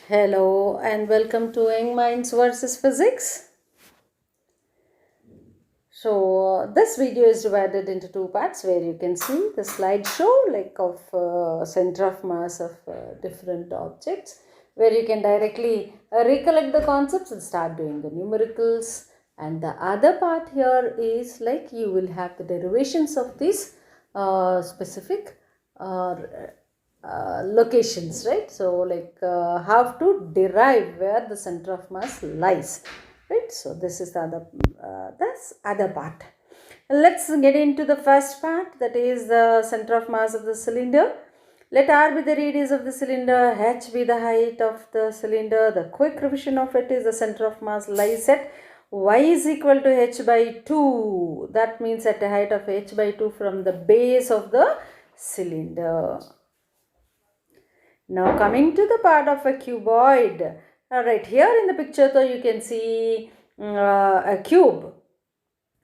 Hello and welcome to Young Minds versus Physics. This video is divided into two parts where you can see the slideshow of center of mass of different objects, where you can directly recollect the concepts and start doing the numericals. And the other part here is like you will have the derivations of these specific locations, right? So how to derive where the center of mass lies, right? So this is the other part. Let's get into the first part, that is the center of mass of the cylinder. Let r be the radius of the cylinder, h be the height of the cylinder. The quick revision of it is the center of mass lies at y is equal to h by 2. That means at a height of h by 2 from the base of the cylinder. Now coming to the part of a cuboid. Right here in the picture, though, you can see a cube.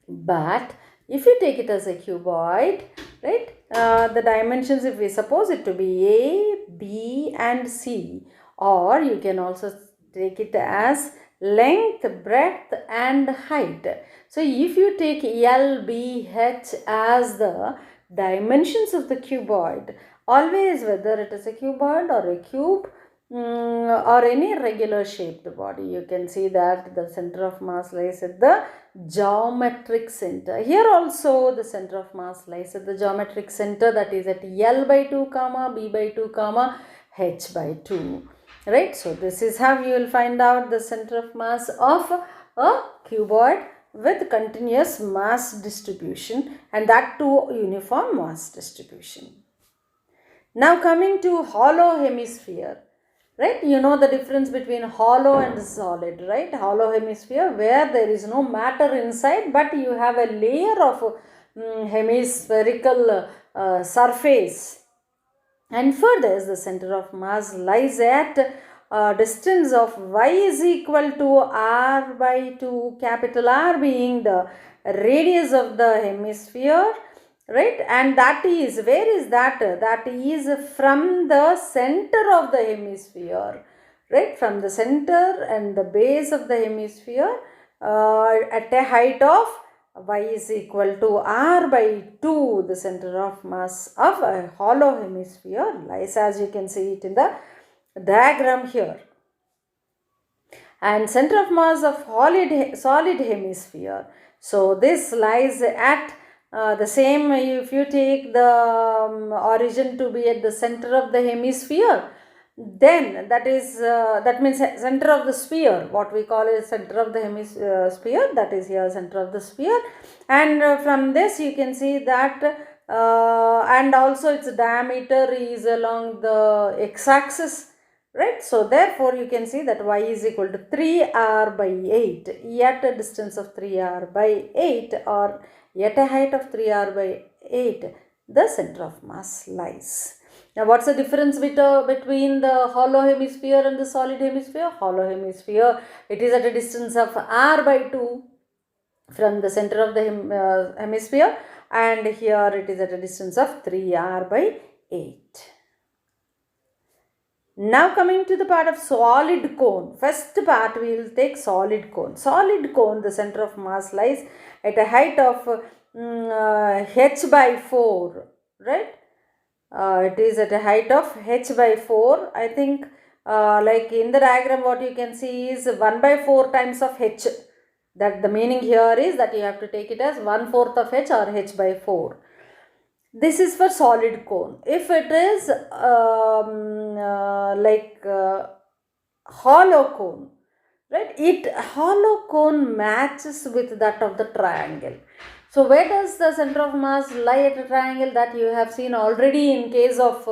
But if you take it as a cuboid, right, the dimensions, if we suppose it to be A, B and C, or you can also take it as length, breadth and height. So if you take L, B, H as the dimensions of the cuboid, always whether it is a cuboid or a cube, or any regular shaped body, you can see that the center of mass lies at the geometric center. Here also the center of mass lies at the geometric center, that is at L by 2 comma B by 2 comma H by 2, right? So this is how you will find out the center of mass of a cuboid with continuous mass distribution, and that too uniform mass distribution. Now coming to hollow hemisphere, right? You know the difference between hollow and solid, right? Hollow hemisphere where there is no matter inside, but you have a layer of hemispherical surface. And further, the center of mass lies at a distance of y is equal to r by 2, capital R being the radius of the hemisphere, right? And that is, where is that? That is from the center of the hemisphere, right? From the center and the base of the hemisphere at a height of y is equal to r by 2, the center of mass of a hollow hemisphere lies, as you can see it in the diagram here. And center of mass of solid hemisphere, so this lies at the same, if you take the origin to be at the center of the hemisphere, then that means center of the sphere, what we call is center of the hemisphere, that is here center of the sphere. And from this you can see that and also its diameter is along the x-axis, right? So therefore you can see that y is equal to 3r by 8, at a distance of 3r by 8, or at a height of 3r by 8, the center of mass lies. Now what's the difference between the hollow hemisphere and the solid hemisphere? Hollow hemisphere, it is at a distance of r by 2 from the center of the hemisphere, and here it is at a distance of 3r by 8. Now coming to the part of solid cone. First part we will take solid cone. Solid cone, the center of mass lies at a height of h by 4, right? It is at a height of h by 4. I think like in the diagram what you can see is 1 by 4 times of h. That the meaning here is that you have to take it as 1/4 of h or h by 4. This is for solid cone. If it is hollow cone, right? Hollow cone matches with that of the triangle. So where does the center of mass lie at a triangle? That you have seen already in case of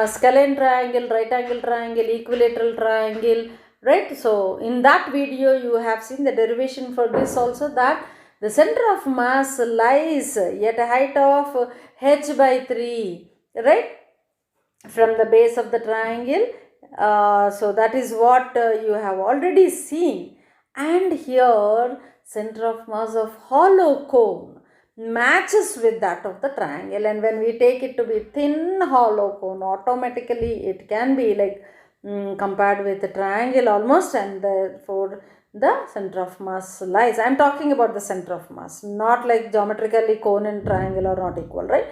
scalene triangle, right angle triangle, equilateral triangle, right? So in that video you have seen the derivation for this also, that the center of mass lies at a height of h by 3, right, from the base of the triangle. So that is what you have already seen. And here center of mass of hollow cone matches with that of the triangle, and when we take it to be thin hollow cone, automatically it can be like compared with the triangle almost, and therefore the center of mass lies. I am talking about the center of mass, not like geometrically cone and triangle are not equal, right?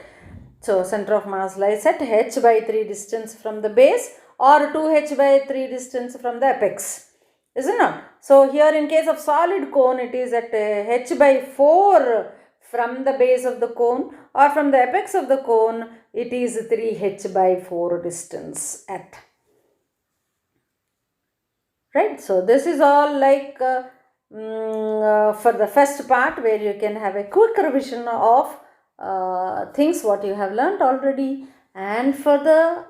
So center of mass lies at h by 3 distance from the base, or 2h by 3 distance from the apex, is it not? So here in case of solid cone, it is at h by 4 from the base of the cone, or from the apex of the cone it is 3h by 4 distance at. Right, so this is all like for the first part, where you can have a quick revision of things what you have learnt already, and for the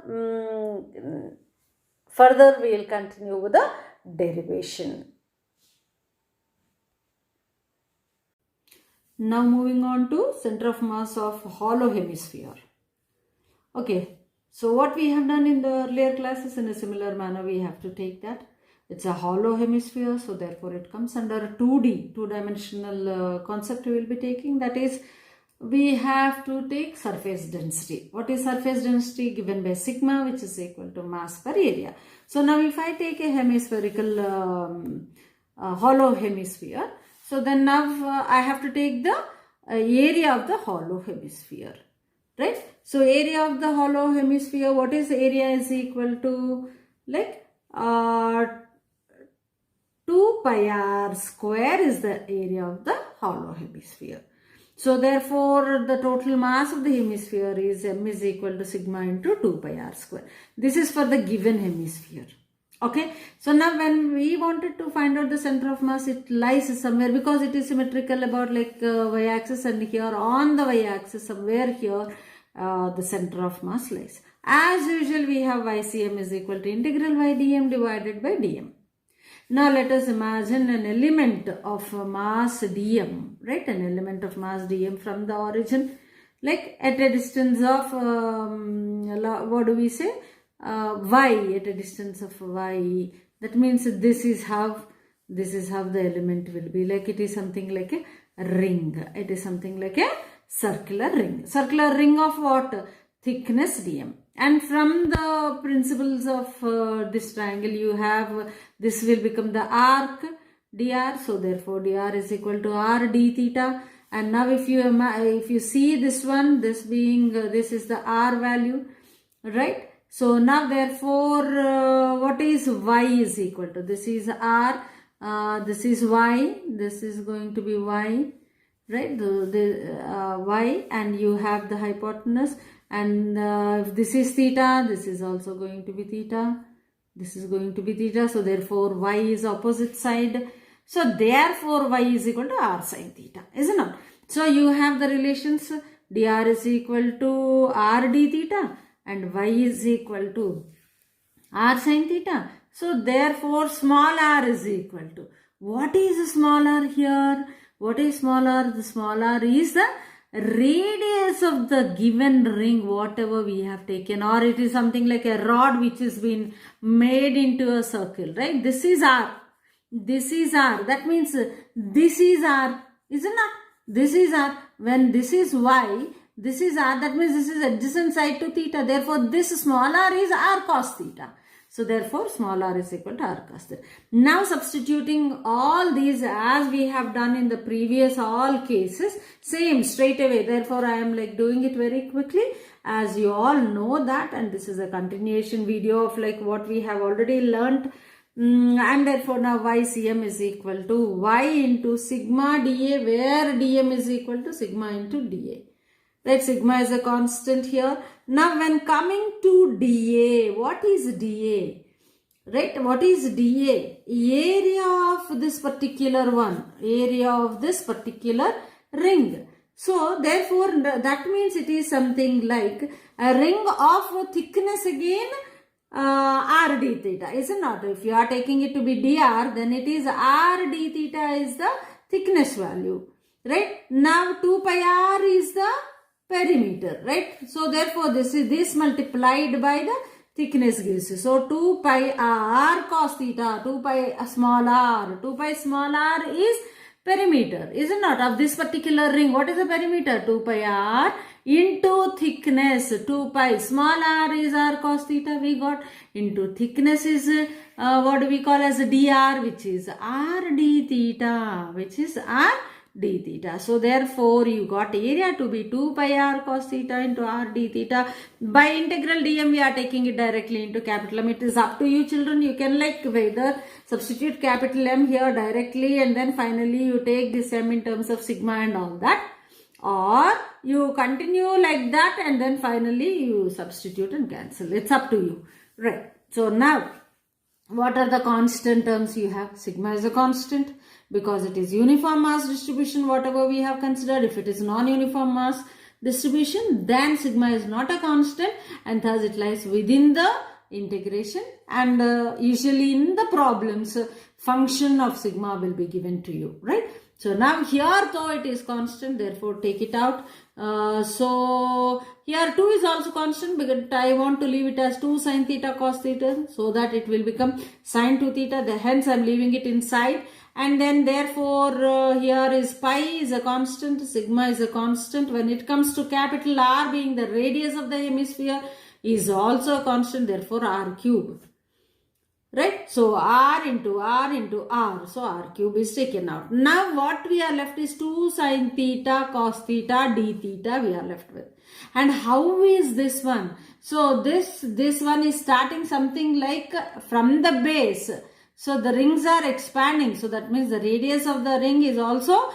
further we will continue with the derivation. Now moving on to center of mass of hollow hemisphere. Okay, so what we have done in the earlier classes, in a similar manner we have to take that. It's a hollow hemisphere, so therefore it comes under a 2D, two-dimensional concept we will be taking. That is, we have to take surface density. What is surface density? Given by sigma, which is equal to mass per area. So now if I take a hemispherical hollow hemisphere, so then now I have to take the area of the hollow hemisphere, right? So area of the hollow hemisphere, what is area, is equal to like 2 pi r square is the area of the hollow hemisphere. So therefore the total mass of the hemisphere is m is equal to sigma into 2 pi r square. This is for the given hemisphere. Okay, so now when we wanted to find out the center of mass, it lies somewhere, because it is symmetrical about like y-axis, and here on the y-axis somewhere here the center of mass lies. As usual, we have YCM is equal to integral y dm divided by dm. Now let us imagine an element of mass dm, right? An element of mass dm from the origin, like at a distance of what do we say? Y, at a distance of y. That means this is how the element will be. Like it is something like a ring. It is something like a circular ring. Circular ring of what? Thickness dm. And from the principles of this triangle, you have this will become the arc dr. So therefore dr is equal to r d theta. And now if you see this one, this being this is the r value, right? So now therefore what is y is equal to? This is r, this is y, this is going to be y, right? The y, and you have the hypotenuse, and if this is theta, this is also going to be theta, this is going to be theta. So therefore y is opposite side. So therefore y is equal to r sin theta, isn't it? So you have the relations dr is equal to r d theta and y is equal to r sin theta. So therefore small r is equal to, what is small r here? What is small r? The small r is the radius of the given ring, whatever we have taken, or it is something like a rod which has been made into a circle, right? This is r, this is r, that means this is r, isn't it? This is r. When this is y, this is r, that means this is adjacent side to theta. Therefore this small r is r cos theta. So therefore small r is equal to r cos theta. Now substituting all these as we have done in the previous all cases, same straight away. Therefore I am like doing it very quickly, as you all know that, and this is a continuation video of like what we have already learnt. And therefore now YCM is equal to y into sigma dA, where dm is equal to sigma into dA. Right, sigma is a constant here. Now when coming to dA, what is dA? Right, what is dA? Area of this particular one, area of this particular ring. So therefore that means it is something like a ring of thickness again r d theta, is it not? If you are taking it to be dr, then it is r d theta is the thickness value, right? Now 2 pi r is the perimeter, right? So therefore this multiplied by the thickness gives you. So 2 pi r cos theta, 2 pi small r, 2 pi small r is perimeter, is it not, of this particular ring? What is the perimeter? 2 pi r into thickness 2 pi. Small r is r cos theta we got. Into thickness is what do we call as dr, which is r d theta, which is r d theta. So therefore you got area to be 2 pi r cos theta into r d theta. By integral dm we are taking it directly into capital M. It is up to you children. You can like whether substitute capital M here directly and then finally you take this M in terms of sigma and all that, or you continue like that and then finally you substitute and cancel. It's up to you. Right. So now what are the constant terms you have? Sigma is a constant because it is uniform mass distribution, whatever we have considered. If it is non-uniform mass distribution, then sigma is not a constant and thus it lies within the integration, and usually in the problems function of sigma will be given to you, right? So now here though it is constant, therefore take it out. So here 2 is also constant because I want to leave it as 2 sin theta cos theta so that it will become sin 2 theta. Hence I am leaving it inside, and then therefore here is pi is a constant, sigma is a constant. When it comes to capital R being the radius of the hemisphere is also a constant, therefore r cube. Right? So r into r into r. So r cube is taken out. Now what we are left is 2 sin theta cos theta d theta we are left with. And how is this one? So this one is starting something like from the base. So the rings are expanding. So that means the radius of the ring is also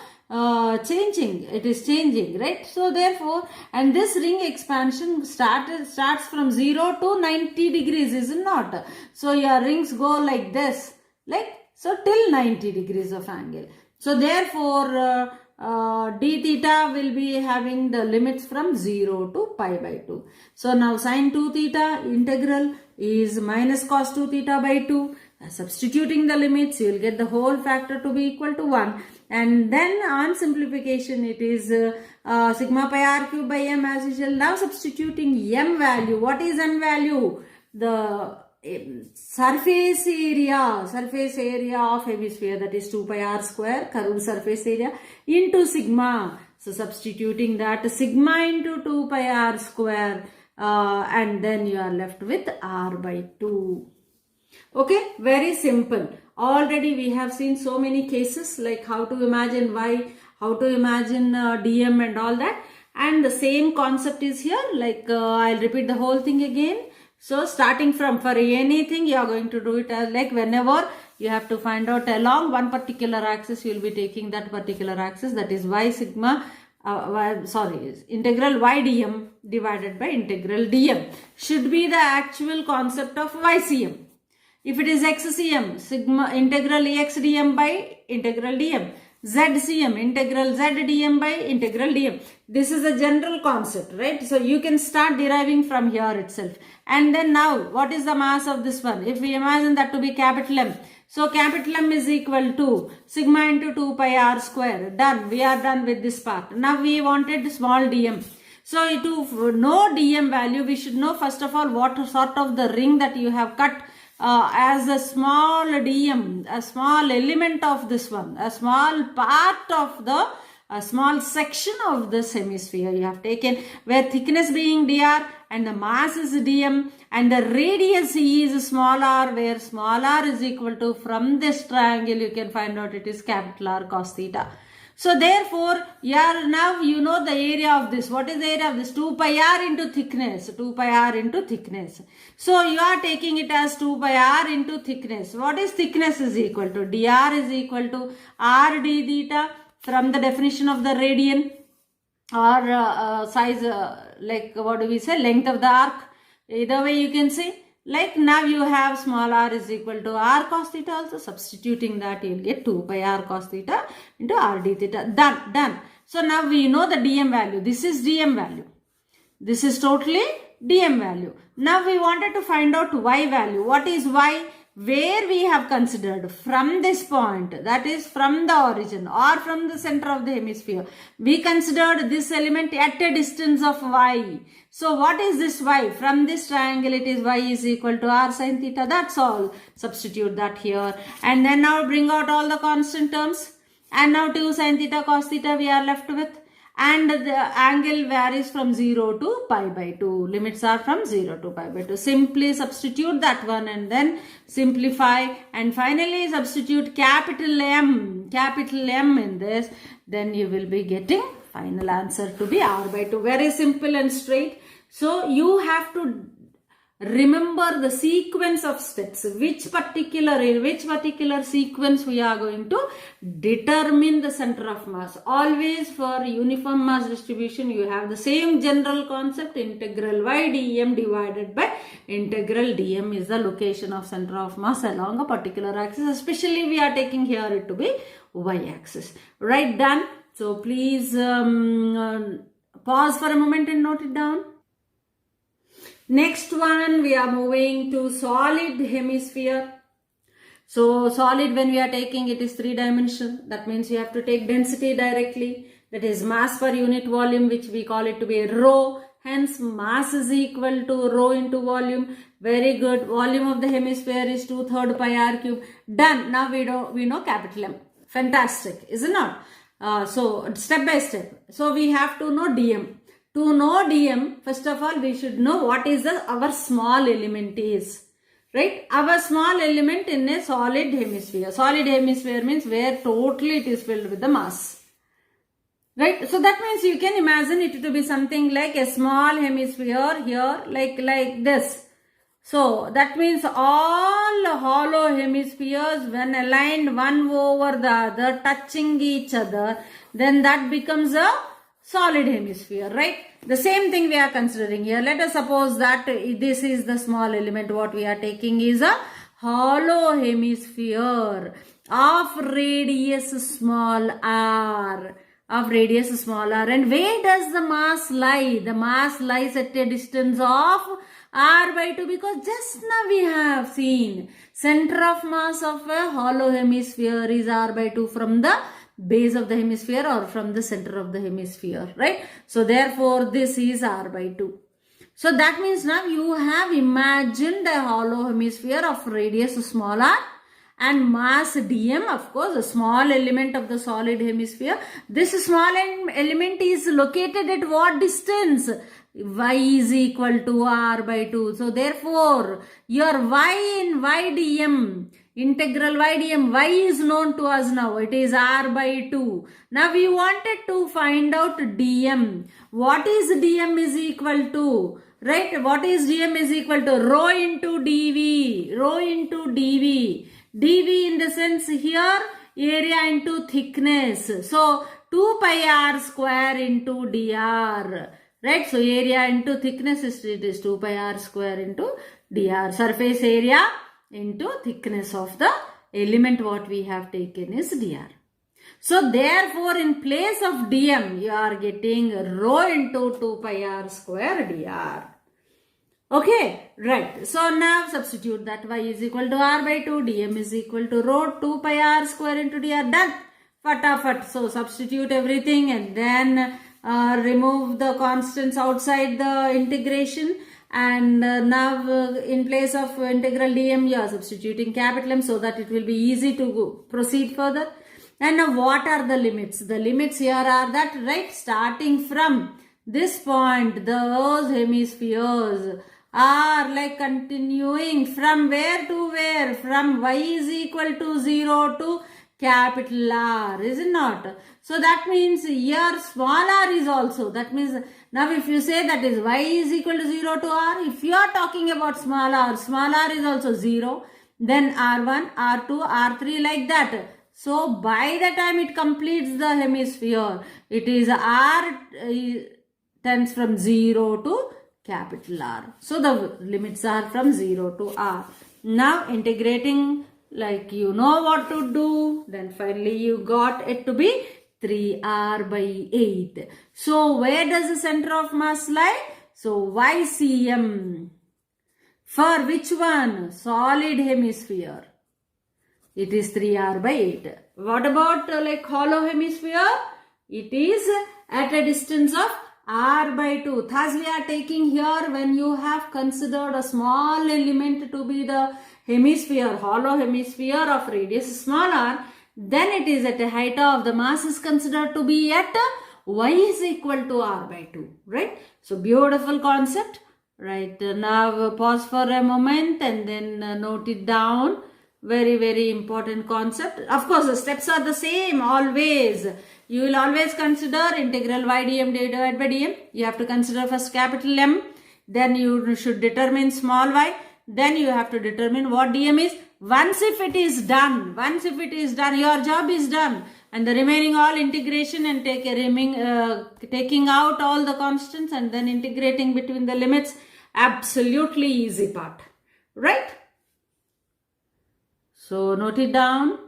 changing. It is changing, right? So therefore, and this ring expansion starts from 0 to 90 degrees, is it not? So your rings go like this, like so till 90 degrees of angle. So therefore d theta will be having the limits from 0 to pi by 2. So now sin 2 theta integral is minus cos 2 theta by 2. Substituting the limits, you will get the whole factor to be equal to 1. And then on simplification, it is sigma pi r cube by m as usual. Now substituting m value. What is m value? The surface area of hemisphere, that is 2 pi r square, curved surface area, into sigma. So substituting that, sigma into 2 pi r square, and then you are left with r by 2. Okay, very simple. Already we have seen so many cases like how to imagine y, how to imagine dm and all that. And the same concept is here, like I'll repeat the whole thing again. So starting from, for anything you are going to do it as like whenever you have to find out along one particular axis, you will be taking that particular axis, that is y sigma, integral y dm divided by integral dm should be the actual concept of ycm. If it is xcm, sigma integral ax dm by integral dm. ZCM, integral Z dm by integral dm. This is a general concept, right? So you can start deriving from here itself. And then now, what is the mass of this one? If we imagine that to be capital M. So capital M is equal to sigma into 2 pi r square. Done. We are done with this part. Now we wanted small dm. So to know dm value, we should know first of all what sort of the ring that you have cut as a small dm, a small element of this one, a small part of the, a small section of this hemisphere you have taken, where thickness being dr and the mass is dm and the radius is small r, where small r is equal to, from this triangle you can find out it is capital R cos theta. So therefore, now you know the area of this. What is the area of this? 2 pi r into thickness. 2 pi r into thickness. So you are taking it as 2 pi r into thickness. What is thickness is equal to? dr is equal to r d theta from the definition of the radian, or size, like what do we say? Length of the arc. Either way you can say. Like now you have small r is equal to r cos theta also. Substituting that you will get 2 pi r cos theta into r d theta. Done. So now we know the dm value. This is dm value. This is totally dm value. Now we wanted to find out y value. What is y? Where we have considered from this point, that is from the origin or from the center of the hemisphere, we considered this element at a distance of y. So what is this y? From this triangle it is y is equal to r sin theta. That's all. Substitute that here. And then now bring out all the constant terms. And now 2 sin theta cos theta we are left with. and the angle varies from 0 to pi by 2. Limits are from 0 to pi by 2. Simply substitute that one and then simplify, and finally substitute capital M in this. Then you will be getting final answer to be r by 2. Very simple and straight. So you have to remember the sequence of steps, which particular sequence we are going to determine the center of mass. Always for uniform mass distribution you have the same general concept, integral y dm divided by integral dm is the location of center of mass along a particular axis. Especially we are taking here it to be y axis. Right, done. So please pause for a moment and note it down. Next one, we are moving to solid hemisphere. So solid, when we are taking, it is 3-dimensional. That means you have to take density directly. That is mass per unit volume, which we call it to be rho. Hence mass is equal to rho into volume. Very good. Volume of the hemisphere is 2/3 pi r cube. Done. Now we know capital M. Fantastic, is it not? So step by step. So we have to know dm. To know dm, first of all, we should know what is our small element is. Right? Our small element in a solid hemisphere. Solid hemisphere means where totally it is filled with the mass. Right? So that means you can imagine it to be something like a small hemisphere here, like this. So that means all hollow hemispheres, when aligned one over the other, touching each other, then that becomes a solid hemisphere, right? The same thing we are considering here. Let us suppose that this is the small element. What we are taking is a hollow hemisphere of radius small r. And where does the mass lie? The mass lies at a distance of r by 2, because just now we have seen center of mass of a hollow hemisphere is r by 2 from the base of the hemisphere or from the center of the hemisphere, right? So therefore this is r by 2. So that means now you have imagined a hollow hemisphere of radius small r and mass dm, of course, a small element of the solid hemisphere. This small element is located at what distance? Y is equal to r by 2. So therefore your y in y dm, integral y dm, y is known to us now. It is r by 2. Now we wanted to find out dm. What is dm is equal to? Right? What is dm is equal to? Rho into dv. Rho into dv. dv in the sense here area into thickness. So 2 pi r square into dr. Right? So area into thickness is 2 pi r square into dr. Surface area into thickness of the element what we have taken is dr. So therefore in place of dm you are getting rho into 2 pi r square dr. Okay, right. So now substitute that y is equal to r by 2, dm is equal to rho 2 pi r square into dr. Done. Fatafat. So substitute everything and then remove the constants outside the integration. And now in place of integral dm you are substituting capital M so that it will be easy to proceed further. And now what are the limits? The limits here are that, right, starting from this point, those hemispheres are like continuing from where to where? From y is equal to 0 to capital R, is it not? So that means here small r is also, that means now if you say that is y is equal to 0 to r, if you are talking about small r is also 0, then r1, r2, r3 like that. So by the time it completes the hemisphere, it is r tends from 0 to capital R. So the limits are from 0 to r. Now integrating, like you know what to do, then finally you got it to be 3r by 8. So where does the center of mass lie? So YCM. For which one? Solid hemisphere. It is 3r by 8. What about like hollow hemisphere? It is at a distance of r by 2. Thus we are taking here, when you have considered a small element to be the hemisphere, hollow hemisphere of radius small r, then it is at a height of the mass is considered to be at y is equal to r by 2, right? So beautiful concept, right? Now pause for a moment and then note it down. Very, very important concept. Of course, the steps are the same always. You will always consider integral y dm divided by dm. You have to consider first capital M. Then you should determine small y. Then you have to determine what dm is. Once if it is done, your job is done. And the remaining all integration and taking out all the constants and then integrating between the limits. Absolutely easy part. Right? So note it down.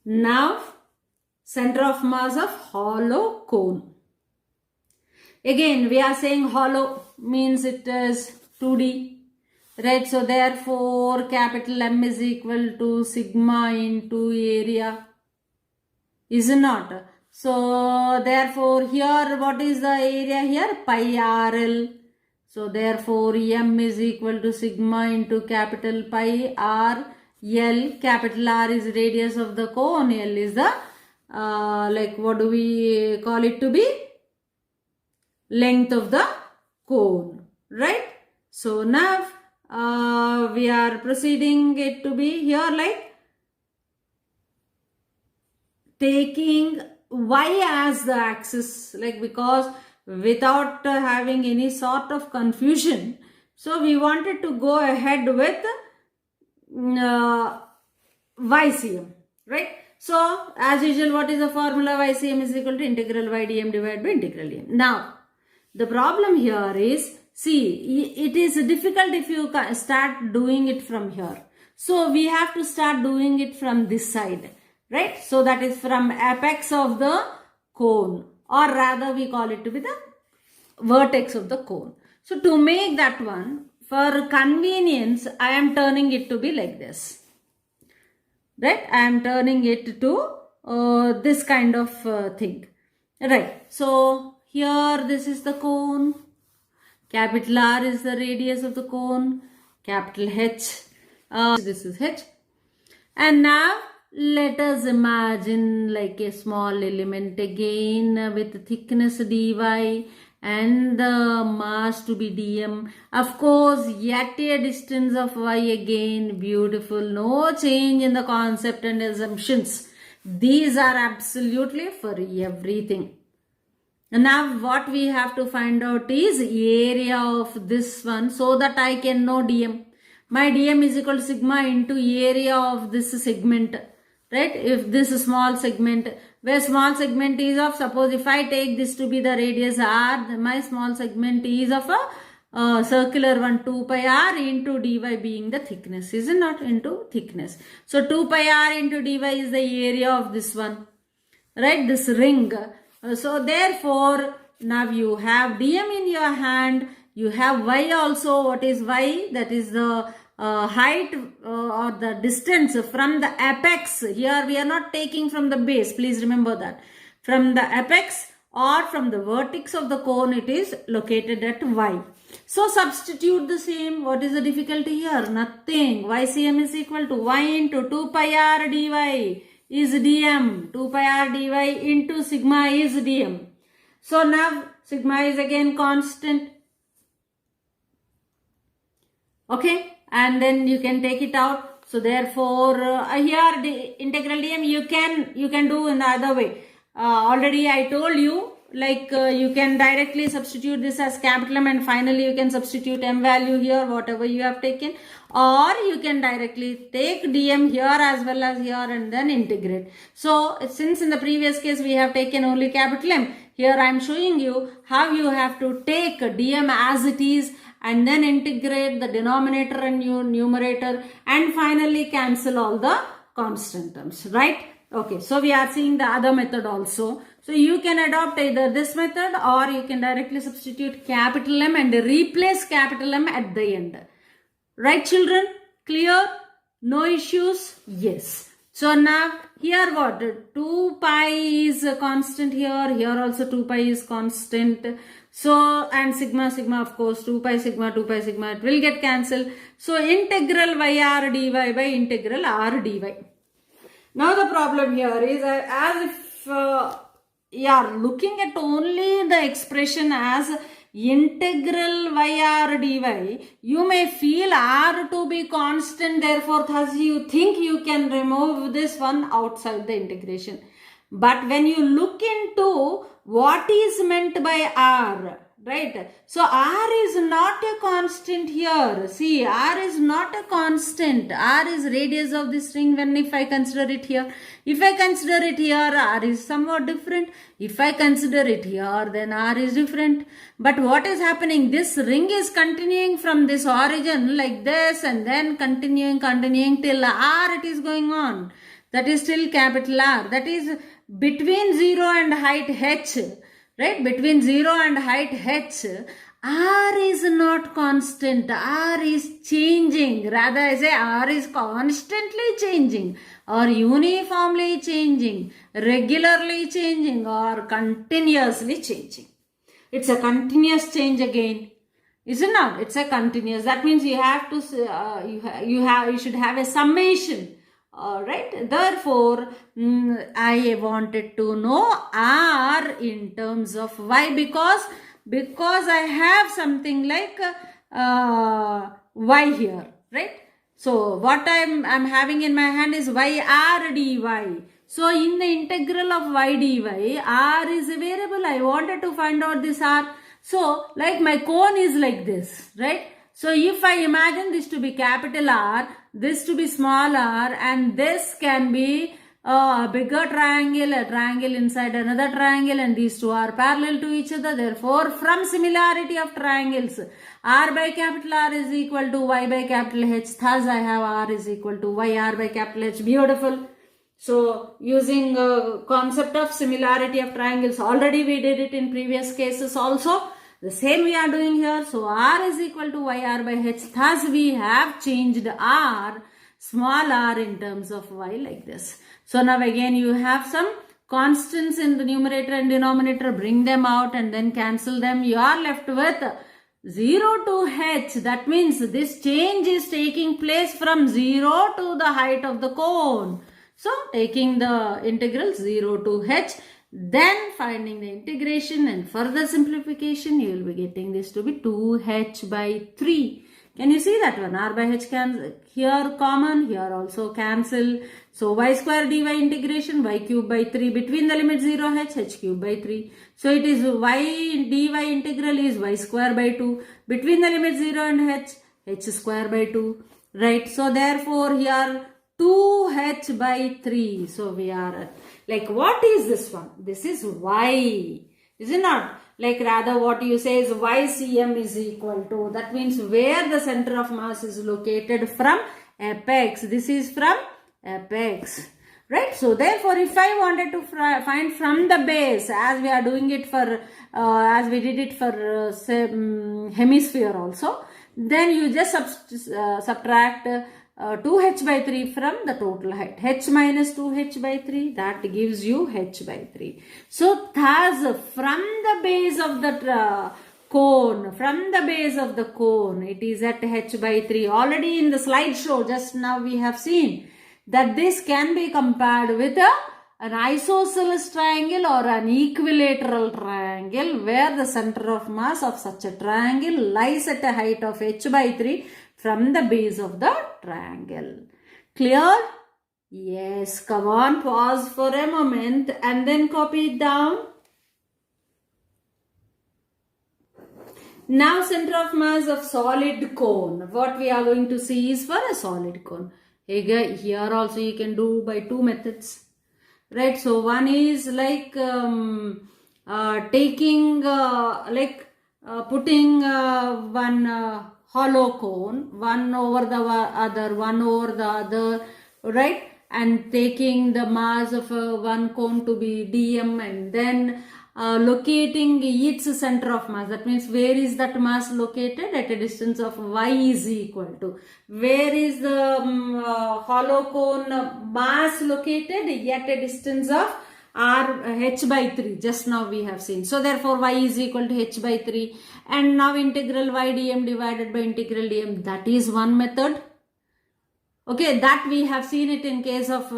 Now, center of mass of hollow cone. Again, we are saying hollow means it is 2D. Right? So therefore, capital M is equal to sigma into area. Is it not? So therefore, here what is the area here? Pi RL. So therefore, M is equal to sigma into capital Pi R L. Capital R is radius of the cone. L is the, what do we call it to be? Length of the cone. Right? So now, we are proceeding it to be here like taking y as the axis, like because without having any sort of confusion. So we wanted to go ahead with YCM, right? So as usual, what is the formula? YCM is equal to integral y dm divided by integral dm. Now, the problem here is, see, it is difficult if you start doing it from here. So we have to start doing it from this side, right? So that is from apex of the cone, or rather we call it to be the vertex of the cone. So to make that one, for convenience, I am turning it to be like this, right? I am turning it to this kind of thing, right? So here this is the cone. Capital R is the radius of the cone. Capital H, this is H. And now let us imagine like a small element again with thickness dy and the mass to be dm. Of course, yet a distance of y again. Beautiful. No change in the concept and assumptions. These are absolutely for everything. Now what we have to find out is area of this one so that I can know dm. My dm is equal to sigma into area of this segment, right? If this small segment, where small segment is of, suppose if I take this to be the radius r, then my small segment is of a circular one, 2 pi r into dy being the thickness, is it not? Into thickness. So 2 pi r into dy is the area of this one, right? This ring. So therefore, now you have dm in your hand, you have y also. What is y? That is the height or the distance from the apex. Here we are not taking from the base, please remember that. From the apex or from the vertex of the cone, it is located at y. So substitute the same. What is the difficulty here? Nothing. YCM is equal to y into 2 pi r dy is dm. 2 pi r dy into sigma is dm. So now sigma is again constant. Okay. And then you can take it out. So therefore, here the integral dm you can do in the other way. Already I told you, like you can directly substitute this as capital M and finally you can substitute M value here, whatever you have taken. Or you can directly take dm here as well as here and then integrate. So since in the previous case we have taken only capital M, here I am showing you how you have to take dm as it is and then integrate the denominator and numerator and finally cancel all the constant terms, right? Okay, so we are seeing the other method also. So you can adopt either this method or you can directly substitute capital M and replace capital M at the end. Right, children? Clear? No issues? Yes. So now here what? 2 pi is a constant here. Here also 2 pi is constant. So and sigma of course 2 pi sigma it will get cancelled. So integral yr dy by integral r dy. Now the problem here is as if are looking at only the expression as integral yr dy, you may feel r to be constant, therefore thus you think you can remove this one outside the integration. But when you look into what is meant by r, right? So r is not a constant here. See, r is not a constant. R is radius of this ring when if I consider it here. If I consider it here, r is somewhat different. If I consider it here, then r is different. But what is happening? This ring is continuing from this origin like this and then continuing till r it is going on. That is still capital R. That is between 0 and height h. Right? Between 0 and height h, r is not constant. R is changing. Rather, I say r is constantly changing or uniformly changing, regularly changing or continuously changing. It's a continuous change again. Is it not? It's a continuous. That means you have to you should have a summation. Alright, therefore, I wanted to know r in terms of y because I have something like y here, right? So, what I'm having in my hand is yr dy. So, in the integral of y dy, r is a variable. I wanted to find out this r. So, like my cone is like this, right? So, if I imagine this to be capital R, this to be small r, and this can be a bigger triangle, a triangle inside another triangle, and these two are parallel to each other. Therefore, from similarity of triangles, r by capital R is equal to y by capital H. Thus, I have r is equal to y r by capital H. Beautiful. So, using concept of similarity of triangles, already we did it in previous cases also. The same we are doing here. So, r is equal to yr by h. Thus, we have changed r, small r in terms of y like this. So, now again you have some constants in the numerator and denominator. Bring them out and then cancel them. You are left with 0 to h. That means this change is taking place from 0 to the height of the cone. So, taking the integral 0 to h. Then finding the integration and further simplification, you will be getting this to be 2h by 3. Can you see that one? R by h can here common, here also cancel. So y square dy integration, y cube by 3 between the limit 0 h cube by 3. So it is y dy integral is y square by 2 between the limit 0 and h square by 2. Right. So therefore here 2h by 3. So we are at, like, what is this one? This is y. Is it not? Like, rather what you say is ycm is equal to, that means where the center of mass is located from apex. This is from apex. Right? So therefore, if I wanted to find from the base, as we are doing it for, as we did it for hemisphere also, then you just subtract 2h by 3 from the total height. H minus 2h by 3, that gives you h by 3. So thus from the base of the cone, it is at h by 3. Already in the slideshow just now we have seen that this can be compared with an isosceles triangle or an equilateral triangle where the center of mass of such a triangle lies at a height of h by 3 from the base of the triangle. Clear? Yes. Come on, pause for a moment and then copy it down. Now center of mass of solid cone. What we are going to see is for a solid cone. Here also you can do by two methods. Right, so one is like taking putting one hollow cone, one over the other, right, and taking the mass of one cone to be dm and then locating its center of mass. That means where is that mass located? At a distance of y is equal to. Where is the hollow cone mass located? At a distance of h by 3. Just now we have seen. So therefore y is equal to h by 3. And now integral y dm divided by integral dm. That is one method. Okay, that we have seen it in case of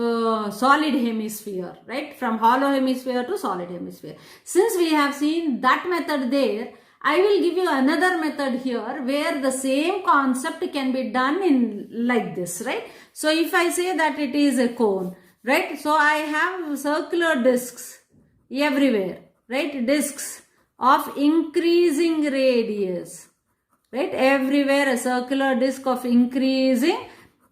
solid hemisphere, right? From hollow hemisphere to solid hemisphere. Since we have seen that method there, I will give you another method here where the same concept can be done in like this, right? So if I say that it is a cone, right? So I have circular discs everywhere, right? Discs of increasing radius, right? Everywhere a circular disc of increasing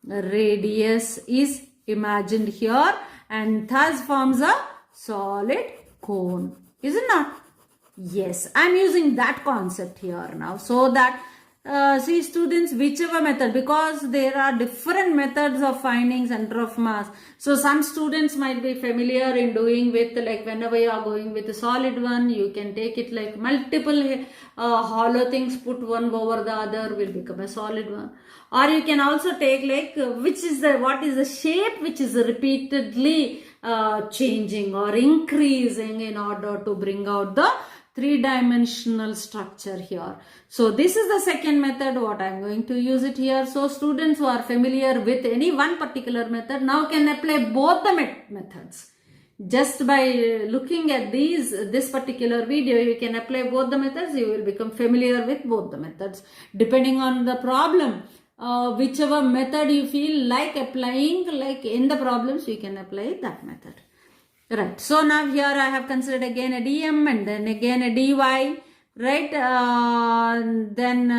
radius is imagined here and thus forms a solid cone, is it not? Yes, I am using that concept here now, so that see students, whichever method, because there are different methods of finding center of mass. So some students might be familiar in doing with, like whenever you are going with a solid one, you can take it like multiple hollow things, put one over the other, will become a solid one. Or you can also take like what is the shape which is repeatedly changing or increasing in order to bring out the three-dimensional structure here. So this is the second method what I am going to use it here. So students who are familiar with any one particular method now can apply both the methods. Just by looking at this particular video, you can apply both the methods. You will become familiar with both the methods. Depending on the problem, whichever method you feel like applying, like in the problems, you can apply that method. Right. So now here I have considered again a dm and then again a dy. Right. Then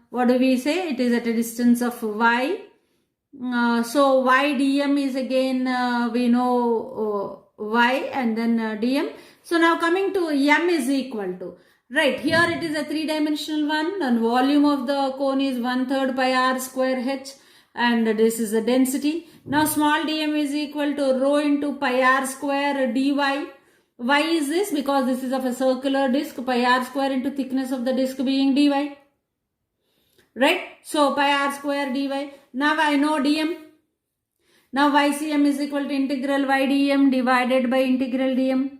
what do we say? It is at a distance of y. So y dm is again we know y and then dm. So now coming to m is equal to, right, here it is a three-dimensional one and volume of the cone is 1/3 pi r square h and this is the density. Now small dm is equal to rho into pi r square dy. Why is this? Because this is of a circular disc, pi r square into thickness of the disc being dy. Right? So pi r square dy. Now I know dm. Now ycm is equal to integral y dm divided by integral dm.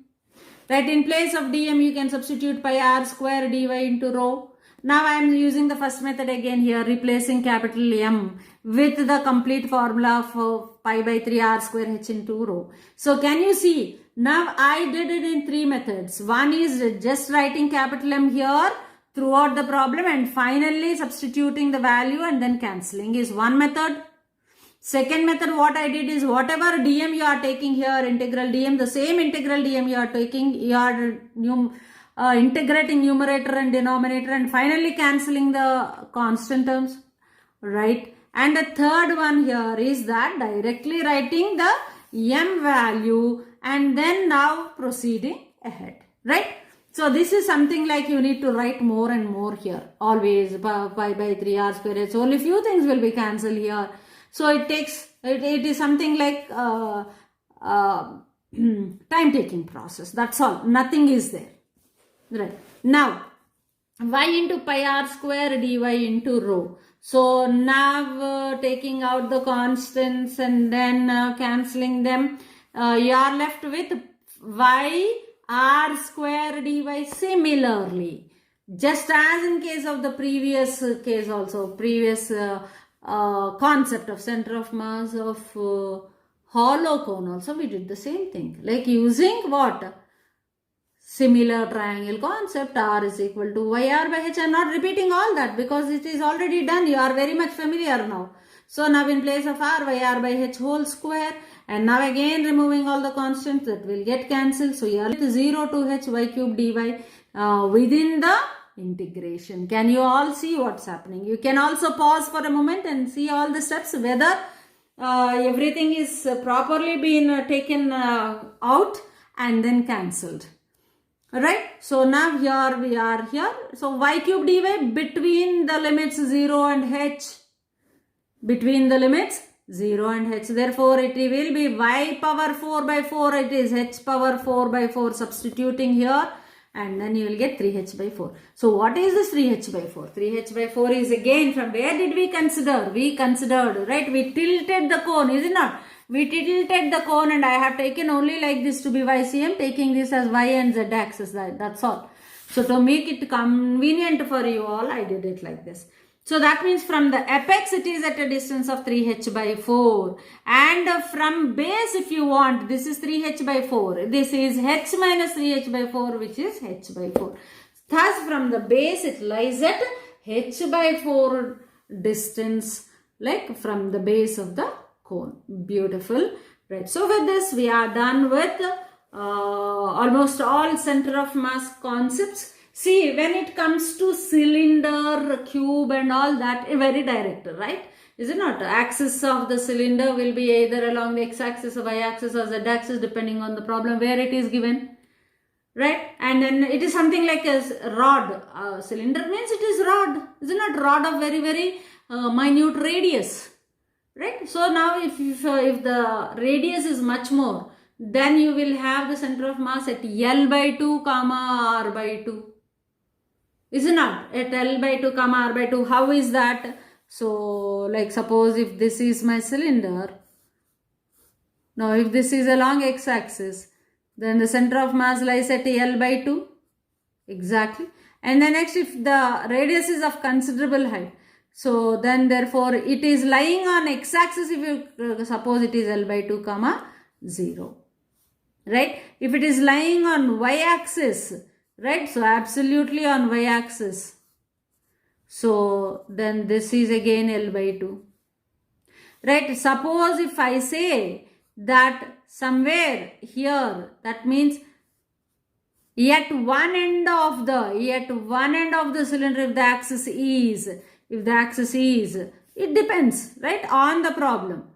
Right? In place of dm you can substitute pi r square dy into rho. Now I am using the first method again here, replacing capital M with the complete formula for pi by 3 r square h into rho. So can you see? Now I did it in three methods. One is just writing capital M here throughout the problem and finally substituting the value and then cancelling is one method. Second method, what I did is whatever dm you are taking here, integral dm, the same integral dm you are taking, you are integrating numerator and denominator and finally cancelling the constant terms, right? And the third one here is that directly writing the m value and then now proceeding ahead, right? So this is something like you need to write more and more here, always pi by 3 r square h. Only few things will be cancelled here. So it takes, it is something like time-taking process. That's all. Nothing is there. Right. Now, y into pi r square dy into rho. So now taking out the constants and then cancelling them, you are left with y r square dy. Similarly, just as in case of the previous case also, previous concept of center of mass of hollow cone also, we did the same thing, like using what? Similar triangle concept, r is equal to yr by h. I am not repeating all that because it is already done. You are very much familiar now. So now in place of r, yr by h whole square, and now again removing all the constants that will get cancelled. So you are with 0 to h y cube dy within the integration. Can you all see what's happening? You can also pause for a moment and see all the steps whether everything is properly been taken out and then cancelled. Right? So now here we are here. So y cube dy between the limits 0 and h. Between the limits 0 and h. Therefore, it will be y power 4 by 4. It is h power 4 by 4 substituting here. And then you will get 3h by 4. So what is this 3h by 4? 3h by 4 is again from where did we consider? We considered, right? We tilted the cone, is it not? We tilted the cone and I have taken only like this to be YCM, taking this as Y and Z axis. That's all. So to make it convenient for you all, I did it like this. So that means from the apex it is at a distance of 3h by 4. And from base, if you want, this is 3h by 4. This is h minus 3h by 4, which is h by 4. Thus from the base it lies at h by 4 distance, like from the base of the cone. Beautiful. Right. So with this we are done with almost all center of mass concepts. See, when it comes to cylinder, cube and all that, very direct, right? Is it not? Axis of the cylinder will be either along the x-axis or y-axis or z-axis depending on the problem where it is given, right? And then it is something like a rod. Cylinder means it is rod. Is it not? Rod of very, very minute radius, right? So now if the radius is much more, then you will have the center of mass at L by 2 comma R by 2. Is it not? At L by 2 comma R by 2. How is that? So like suppose if this is my cylinder. Now if this is along x-axis, then the center of mass lies at L by 2. Exactly. And then next, if the radius is of considerable height, so then therefore it is lying on x-axis if you suppose it is L by 2 comma 0. Right? If it is lying on y-axis, right? So absolutely on y-axis. So then this is again L by 2. Right? Suppose if I say that somewhere here, that means at one end of the cylinder, if the axis is, it depends, right, on the problem.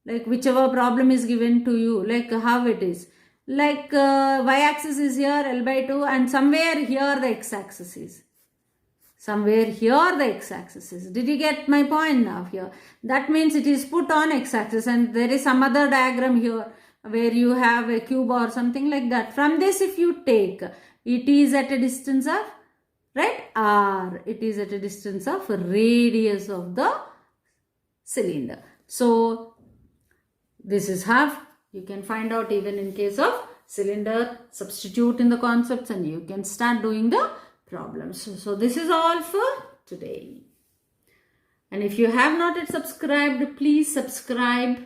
Like whichever problem is given to you, like how it is. Like y-axis is here, L by 2, and somewhere here the x-axis is. Did you get my point now here? That means it is put on x-axis and there is some other diagram here where you have a cube or something like that. From this if you take, it is at a distance of, right, R. It is at a distance of radius of the cylinder. So this is half. You can find out even in case of cylinder, substitute in the concepts and you can start doing the problems. So this is all for today. And if you have not yet subscribed, please subscribe.